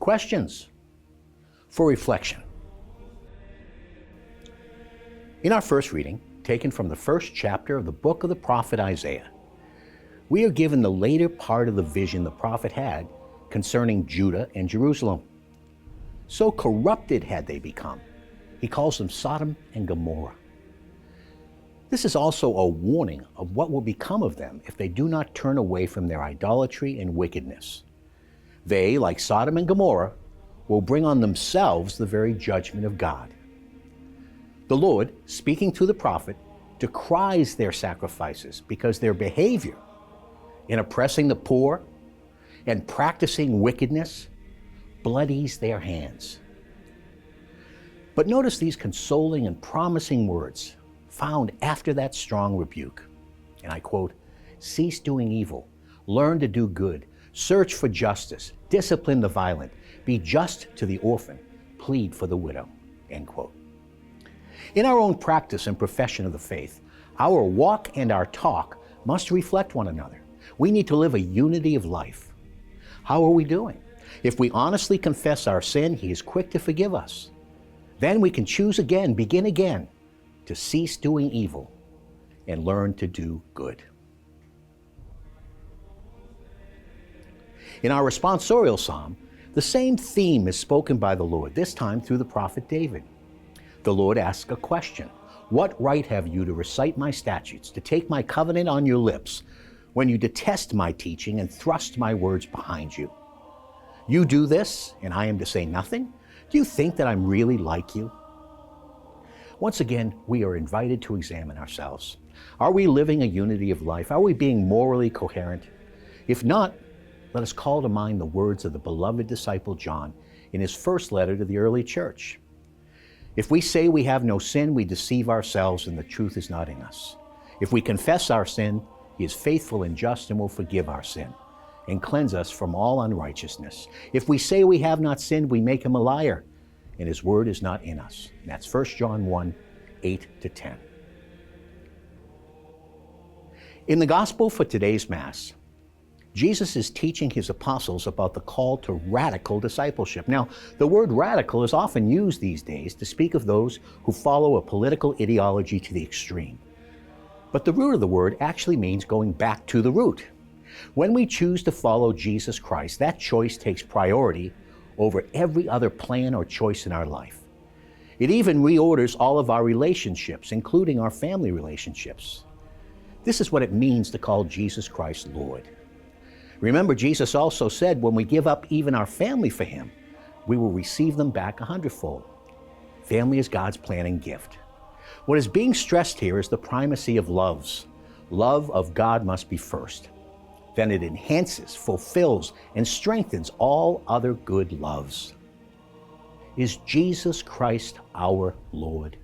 Questions for reflection. In our first reading, taken from the first chapter of the book of the prophet Isaiah, we are given the later part of the vision the prophet had concerning Judah and Jerusalem. So corrupted had they become, he calls them Sodom and Gomorrah. This is also a warning of what will become of them if they do not turn away from their idolatry and wickedness. They, like Sodom and Gomorrah, will bring on themselves the very judgment of God. The Lord, speaking to the prophet, decries their sacrifices because their behavior in oppressing the poor and practicing wickedness bloodies their hands. But notice these consoling and promising words found after that strong rebuke. And I quote, "Cease doing evil, learn to do good, search for justice, discipline the violent, be just to the orphan, plead for the widow," end quote. In our own practice and profession of the faith, our walk and our talk must reflect one another. We need to live a unity of life. How are we doing? If we honestly confess our sin, He is quick to forgive us. Then we can choose again, begin again, to cease doing evil and learn to do good. In our responsorial psalm, the same theme is spoken by the Lord, this time through the prophet David. The Lord asks a question: "What right have you to recite my statutes, to take my covenant on your lips, when you detest my teaching and thrust my words behind you? You do this, and I am to say nothing? Do you think that I'm really like you?" Once again, we are invited to examine ourselves. Are we living a unity of life? Are we being morally coherent? If not, let us call to mind the words of the beloved disciple John in his first letter to the early church. "If we say we have no sin, we deceive ourselves and the truth is not in us. If we confess our sin, He is faithful and just and will forgive our sin and cleanse us from all unrighteousness. If we say we have not sinned, we make Him a liar and His word is not in us." And that's 1 John 1, 8-10. In the gospel for today's Mass, Jesus is teaching His apostles about the call to radical discipleship. Now, the word radical is often used these days to speak of those who follow a political ideology to the extreme. But the root of the word actually means going back to the root. When we choose to follow Jesus Christ, that choice takes priority over every other plan or choice in our life. It even reorders all of our relationships, including our family relationships. This is what it means to call Jesus Christ Lord. Remember, Jesus also said when we give up even our family for Him, we will receive them back 100-fold. Family is God's plan and gift. What is being stressed here is the primacy of loves. Love of God must be first. Then it enhances, fulfills, and strengthens all other good loves. Is Jesus Christ our Lord?